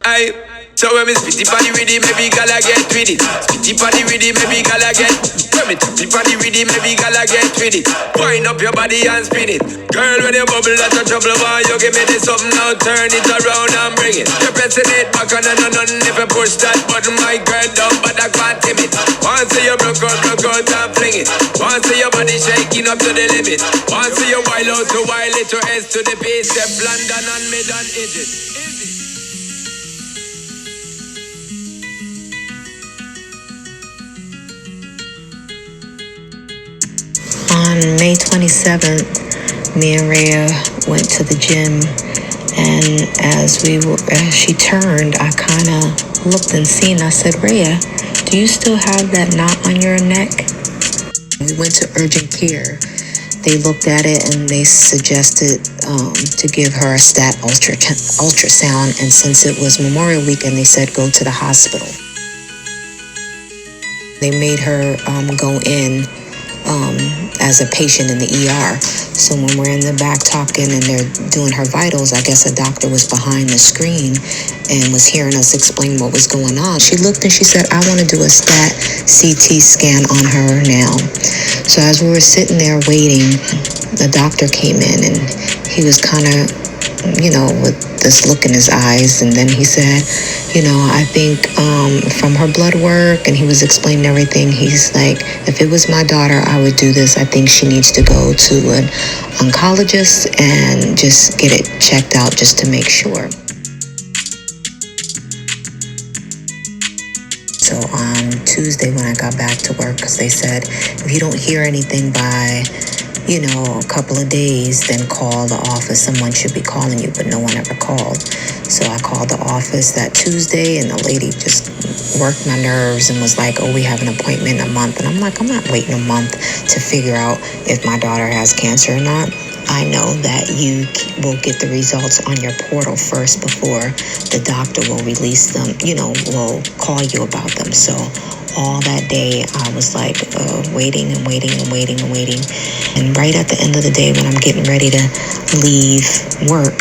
I. So when me spitty body with it, maybe gala get with it. Spitty body with it, maybe gala get. When me tappy body with it, maybe gala get with it. Wind up your body and spin it. Girl, when you bubble, that's a trouble. Why you give me this something now? Turn it around and bring it. You're pressing it back on and on. If you push that button, my girl down, but I can't tame it. Once you broke out and fling it. Once your body shaking up to the limit. Once you wild out to wild it to S to the base. Step London and mid and is it. On May 27th, me and Rhea went to the gym, and as she turned, I kind of looked and seen. I said, "Rhea, do you still have that knot on your neck?" We went to urgent care. They looked at it and they suggested to give her a stat ultrasound. And since it was Memorial Weekend, they said go to the hospital. They made her go in as a patient in the ER. So when we're in the back talking and they're doing her vitals, I guess a doctor was behind the screen and was hearing us explain what was going on. She looked and she said, "I want to do a stat CT scan on her now." So as we were sitting there waiting, the doctor came in and he was kind of, with this look in his eyes. And then he said, "I think from her blood work," and he was explaining everything. He's like, "If it was my daughter, I would do this. I think she needs to go to an oncologist and just get it checked out just to make sure." So on Tuesday when I got back to work, because they said, if you don't hear anything by a couple of days, then call the office. Someone should be calling you, but no one ever called. So I called the office that Tuesday, and the lady just worked my nerves and was like, "Oh, we have an appointment in a month." And I'm like, I'm not waiting a month to figure out if my daughter has cancer or not. I know that you will get the results on your portal first before the doctor will release them, will call you about them. So all that day I was like waiting and waiting and waiting and waiting. And right at the end of the day when I'm getting ready to leave work,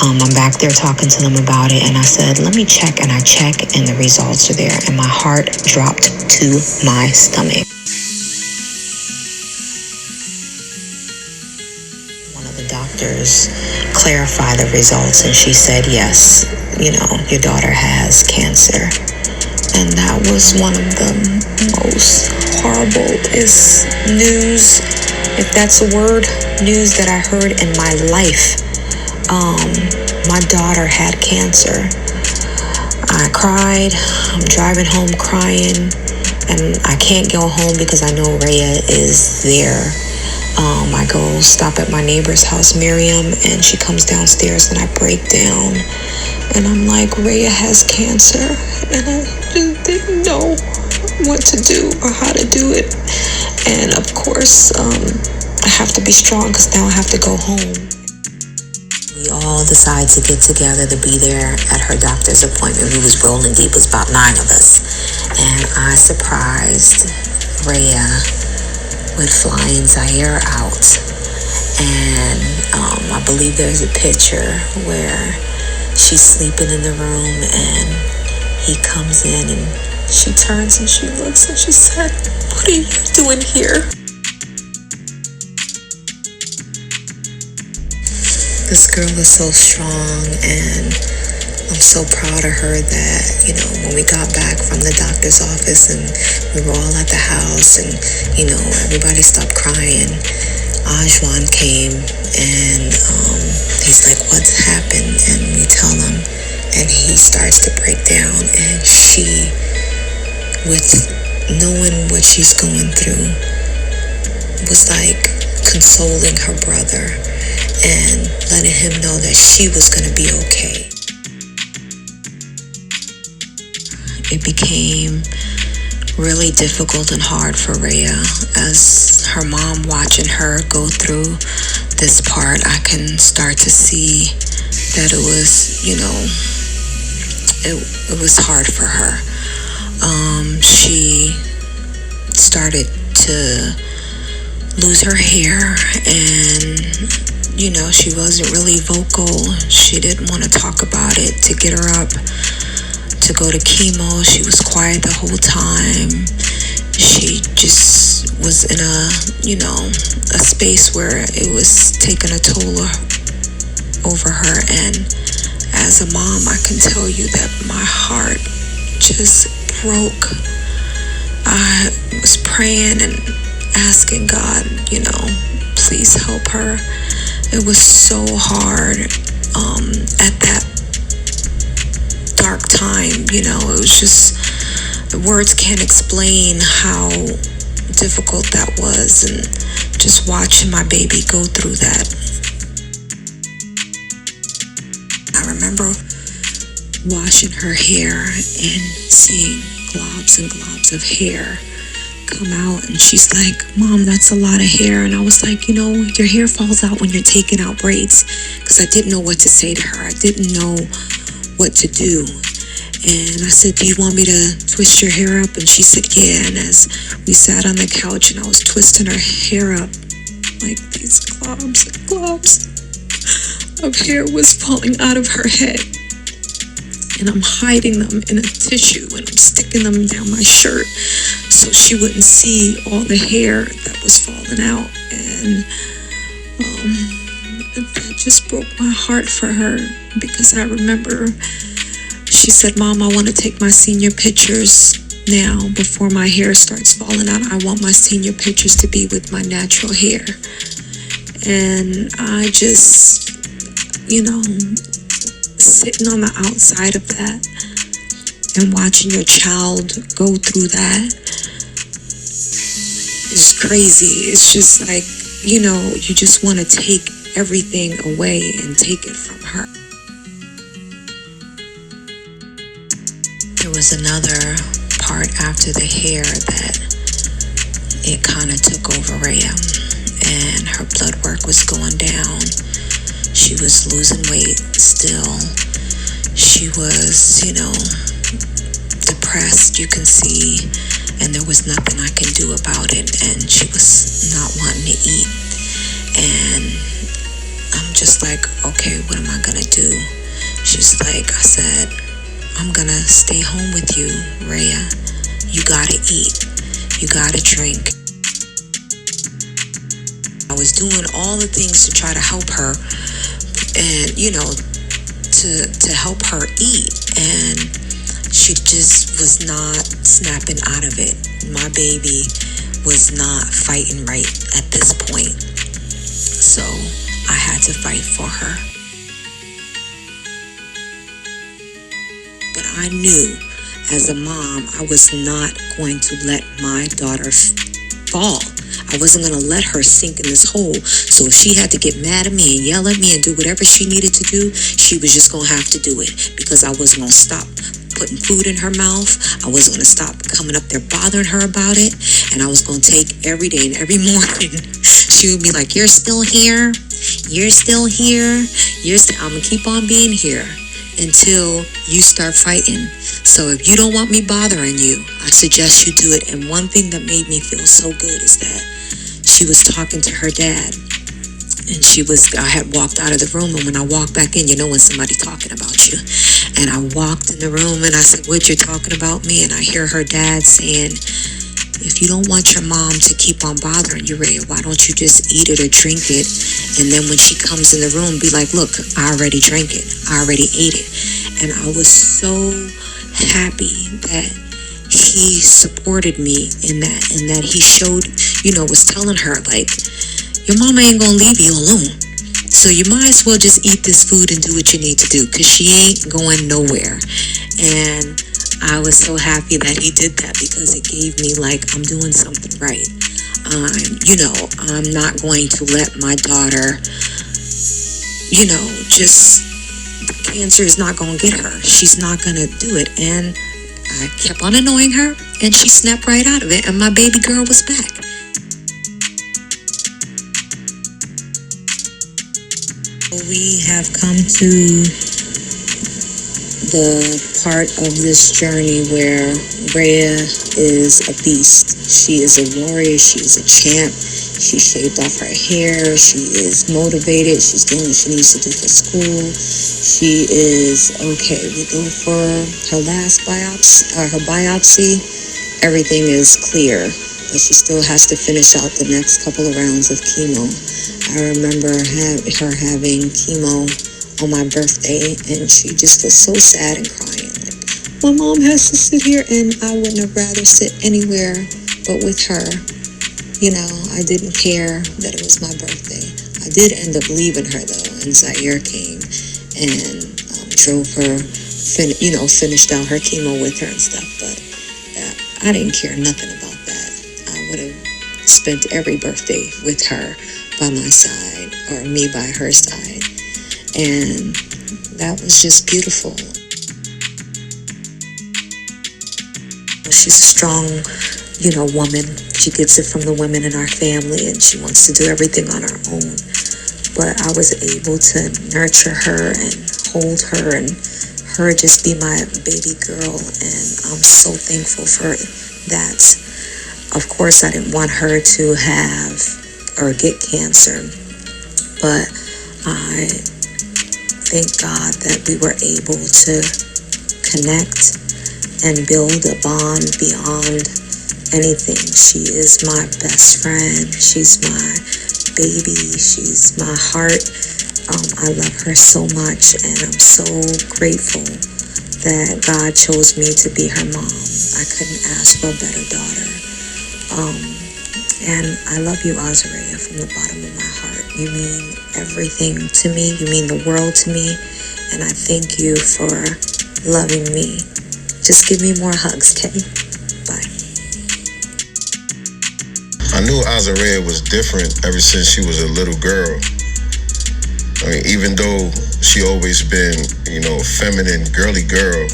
I'm back there talking to them about it, and I said, "Let me check," and I check and the results are there, and my heart dropped to my stomach. One of the doctors clarified the results, and she said, "Yes, your daughter has cancer." And that was one of the most horrible news, if that's a word, news that I heard in my life. My daughter had cancer. I cried. I'm driving home crying, and I can't go home because I know Rhea is there. I go stop at my neighbor's house, Miriam, and she comes downstairs and I break down. And I'm like, "Rhea has cancer." And I just didn't know what to do or how to do it. And of course, I have to be strong because now I have to go home. We all decide to get together to be there at her doctor's appointment. We was rolling deep. It was about 9 of us. And I surprised Rhea with flying Zaire out. And I believe there's a picture where she's sleeping in the room and he comes in and she turns and she looks and she said, "What are you doing here?" This girl is so strong, and I'm so proud of her that, when we got back from the doctor's office and we were all at the house and, everybody stopped crying, Ajwan came and he's like, "What's happened?" And we tell him, and he starts to break down, and she, with knowing what she's going through, was like consoling her brother and letting him know that she was going to be okay. It became really difficult and hard for Rhea. As her mom watching her go through this part, I can start to see that it was, it was hard for her. She started to lose her hair, and she wasn't really vocal. She didn't want to talk about it. To get her up to go to chemo, she was quiet the whole time. She just was in a space where it was taking a toll over her. And as a mom, I can tell you that my heart just broke. I was praying and asking God, please help her. It was so hard at that dark time. It was just, the words can't explain how difficult that was, and just watching my baby go through that. I remember washing her hair and seeing globs and globs of hair come out, and she's like, "Mom, that's a lot of hair." And I was like, your hair falls out when you're taking out braids, because I didn't know what to say to her. I didn't know what to do. And I said, "Do you want me to twist your hair up?" And she said, "Yeah." And as we sat on the couch and I was twisting her hair up, like these globs and globs of hair was falling out of her head. And I'm hiding them in a tissue, and I'm sticking them down my shirt so she wouldn't see all the hair that was falling out. And that just broke my heart for her, because I remember she said, "Mom, I want to take my senior pictures now before my hair starts falling out. I want my senior pictures to be with my natural hair." And I just, sitting on the outside of that and watching your child go through that is crazy. It's just like, you just want to take everything away and take it from her. There was another part after the hair that it kind of took over Rhea, and her blood work was going down. She was losing weight still. She was, depressed, you can see, and there was nothing I can do about it. And she was not wanting to eat. And I'm just like, okay, what am I gonna do? She's like, I said, "I'm gonna stay home with you, Rhea. You gotta eat. You gotta drink." I was doing all the things to try to help her, and to help her eat, and she just was not snapping out of it. My baby was not fighting right at this point, so I had to fight for her. But I knew as a mom I was not going to let my daughter fall. I wasn't going to let her sink in this hole. So if she had to get mad at me and yell at me and do whatever she needed to do, she was just going to have to do it, because I wasn't going to stop putting food in her mouth. I wasn't going to stop coming up there bothering her about it. And I was going to take every day and every morning. She would be like, "You're still here? You're still here? I'm going to keep on being here until you start fighting. So if you don't want me bothering you, I suggest you do it." And one thing that made me feel so good is that she was talking to her dad, and I had walked out of the room, and when I walked back in, when somebody talking about you, and I walked in the room and I said, "What, you're talking about me?" And I hear her dad saying, "If you don't want your mom to keep on bothering you, Rhea, why don't you just eat it or drink it? And then when she comes in the room, be like, look, I already drank it. I already ate it." And I was so happy that he supported me in that, and that he showed, was telling her, like, your mama ain't gonna leave you alone. So you might as well just eat this food and do what you need to do, because she ain't going nowhere. And I was so happy that he did that, because it gave me like, I'm doing something right. I'm not going to let my daughter, cancer is not going to get her. She's not going to do it. And I kept on annoying her, and she snapped right out of it, and my baby girl was back. We have come to the part of this journey where Rhea is a beast. She is a warrior. She is a champ. She shaved off her hair. She is motivated. She's doing what she needs to do for school. She is okay. We go for her last biopsy. Everything is clear, but she still has to finish out the next couple of rounds of chemo. I remember her having chemo on my birthday, and she just was so sad and crying. Like, my mom has to sit here, and I wouldn't have rather sit anywhere but with her. You know, I didn't care that it was my birthday. I did end up leaving her, though, and Zaire came and drove her, finished out her chemo with her and stuff. But I didn't care nothing about that. I would have spent every birthday with her by my side, or me by her side. And that was just beautiful. She's a strong, woman. She gets it from the women in our family, and she wants to do everything on her own. But I was able to nurture her and hold her, and her just be my baby girl, and I'm so thankful for that. Of course, I didn't want her to have or get cancer, but I thank God that we were able to connect and build a bond beyond anything. She is my best friend. She's my baby. She's my heart. I love her so much, and I'm so grateful that God chose me to be her mom. I couldn't ask for a better daughter. And I love you, Azarea, from the bottom of my heart. You mean everything to me. You mean the world to me. And I thank you for loving me. Just give me more hugs, Kenny. Bye. I knew Azarea was different ever since she was a little girl. I mean, even though she always been, a feminine, girly girl,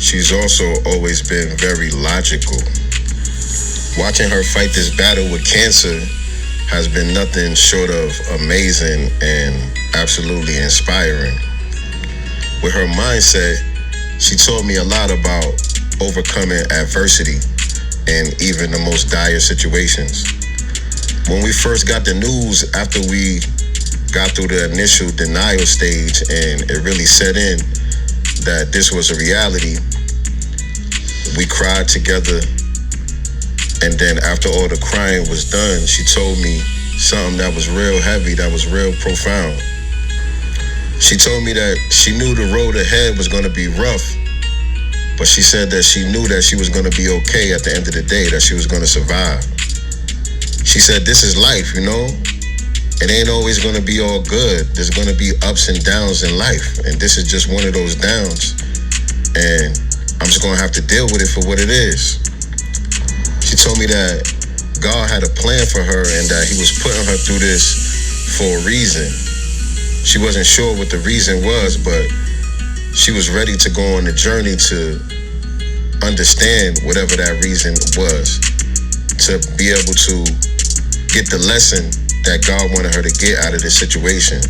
she's also always been very logical. Watching her fight this battle with cancer has been nothing short of amazing and absolutely inspiring. With her mindset, she taught me a lot about overcoming adversity and even the most dire situations. When we first got the news, after we got through the initial denial stage and it really set in that this was a reality, we cried together. And then after all the crying was done, she told me something that was real heavy, that was real profound. She told me that she knew the road ahead was going to be rough, but she said that she knew that she was going to be okay at the end of the day, that she was going to survive. She said, this is life, It ain't always going to be all good. There's going to be ups and downs in life, and this is just one of those downs. And I'm just going to have to deal with it for what it is. She told me that God had a plan for her and that he was putting her through this for a reason. She wasn't sure what the reason was, but she was ready to go on the journey to understand whatever that reason was, to be able to get the lesson that God wanted her to get out of this situation.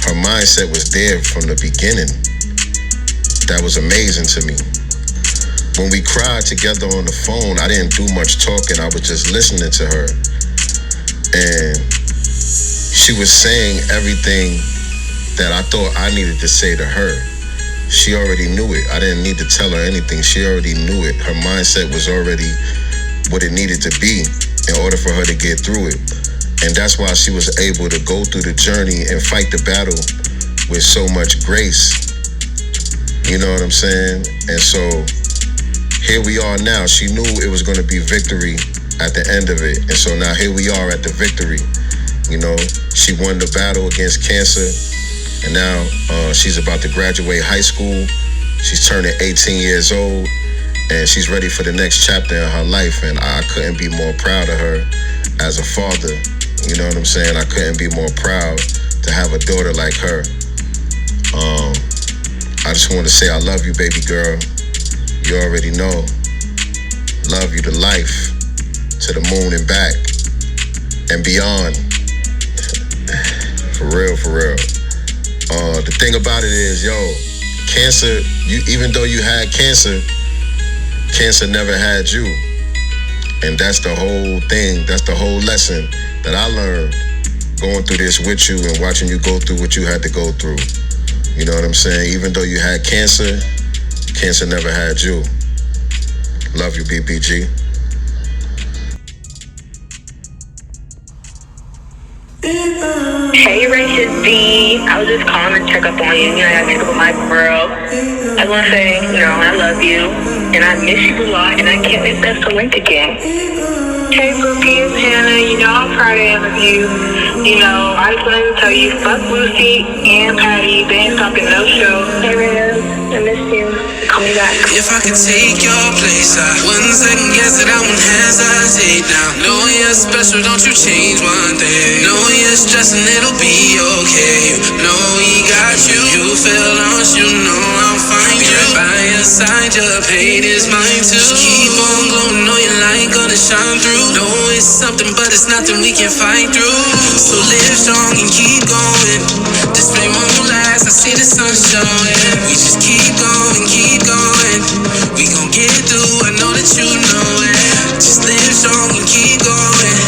Her mindset was there from the beginning. That was amazing to me. When we cried together on the phone, I didn't do much talking. I was just listening to her. And she was saying everything that I thought I needed to say to her. She already knew it. I didn't need to tell her anything. She already knew it. Her mindset was already what it needed to be in order for her to get through it. And that's why she was able to go through the journey and fight the battle with so much grace. You know what I'm saying? And so here we are now. She knew it was going to be victory at the end of it. And so now here we are at the victory. She won the battle against cancer. And now she's about to graduate high school. She's turning 18 years old. And she's ready for the next chapter in her life. And I couldn't be more proud of her as a father. You know what I'm saying? I couldn't be more proud to have a daughter like her. I just want to say I love you, baby girl. You already know. Love you to life, to the moon and back, and beyond. For real, for real. The thing about it is, cancer, even though you had cancer, cancer never had you. And that's the whole thing. That's the whole lesson. that I learned going through this with you and watching you go through what you had to go through. You know what I'm saying? Even though you had cancer, cancer never had you. Love you, BBG. Hey, Rachel D. I was just calling to check up on you. You know, I gotta check up on my girl. I want to say, I love you, and I miss you a lot, and I can't wait for us to link again. Hey, Brookie and Hannah, how proud I am of you. I just wanted to tell you, fuck Lucy and Patty. They ain't talking no show. Hey, Reyes, I miss you. Call me back. If I could take your place, I wouldn't second guess it, I wouldn't hesitate now. Knowing you're special, don't you change one thing. Knowing you're stressing, it'll be okay. You know we got you. You feel lost, you know I'll find you. By your side, your pain is mine too. Just keep on glowing, know your light gonna shine through. Know it's something, but it's nothing we can fight through. So live strong and keep going. This flame won't last, I see the sun showing. We just keep going, keep going. We gon' get through, I know that you know it. Just live strong and keep going.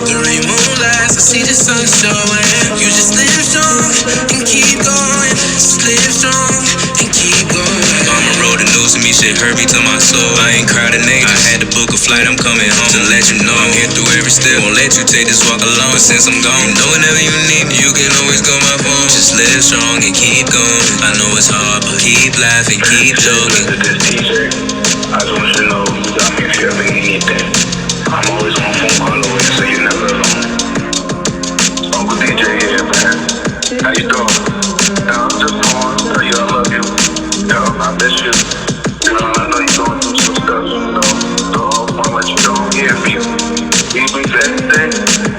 The rain won't last, I see the sun showing. You just live strong and keep going. Just live strong and keep going. Mama wrote the news to me, shit hurt me to my soul. I ain't crowded niggas, I had to book a flight, I'm coming home. To let you know I'm here through every step. Won't let you take this walk alone. But since I'm gone, you know whenever you need me, you can always call my phone. Just live strong and keep going. I know it's hard, but keep laughing, keep joking. This DJ, I just want you to know, you got me if you ever need anything. I'm always one phone call away, so you're never alone. Uncle DJ here, man. How you doing? I'm just calling to tell you I love you. I miss you. I know you're going through some stuff, so I want to let you know I'm here for you. Even if anything,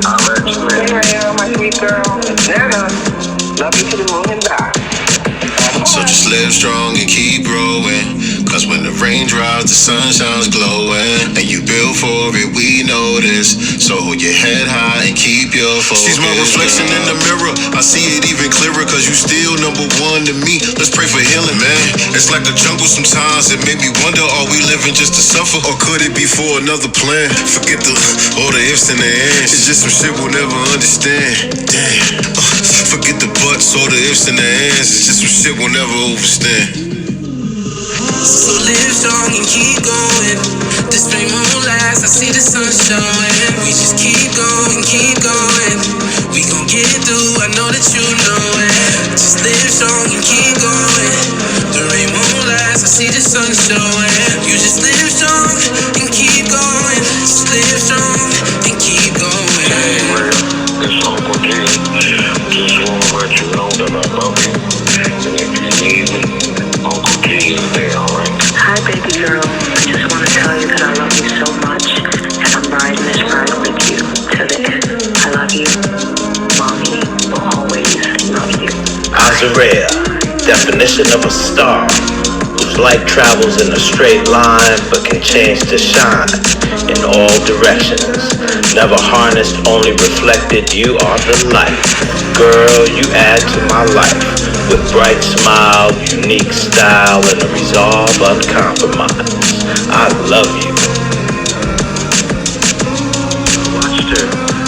I'll let you in. Hey, Raya, my sweet girl. Nana, love you to the moon and back. So just live strong and keep growing. Cause when the rain drops, the sun shines glowing. And you build for it, we know this. So hold your head high and keep your focus. She's my reflection in the mirror. I see it even clearer, cause you still number one to me. Let's pray for healing, man. It's like the jungle sometimes. It made me wonder, are we living just to suffer? Or could it be for another plan? Forget all the ifs and the ands. It's just some shit we'll never understand. Damn. Forget the buts, all the ifs and the ands. It's just some shit we'll never overstand. So live strong and keep going. This flame won't last, I see the sun showing. We just keep going, keep going. We gon' get through, I know that you know it. Just live strong and keep going. The rain won't last, I see the sun showing. You just live strong and keep going. Just live strong and keep going. Hey, man, it's Uncle D. Just want to let you know that I love you. And if you need me, Uncle D is there, alright? Hi, baby girl. I just want to tell you that I love you so much, and I'm riding this ride with you to the end. I love you. Mommy will always love you. Azariah, definition of a star, whose light travels in a straight line but can change to shine in all directions. Never harnessed, only reflected, you are the light. Girl, you add to my life with bright smile, unique style, and a resolve uncompromised. I love you.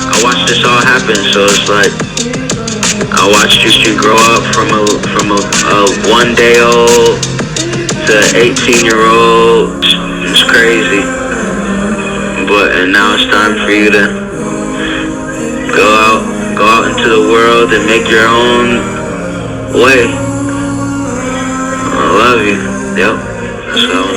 I watched this all happen, so it's like I watched you grow up from a 1 day old to 18-year-old. It's crazy, and now it's time for you to go out into the world and make your own way. I love you. Yep. So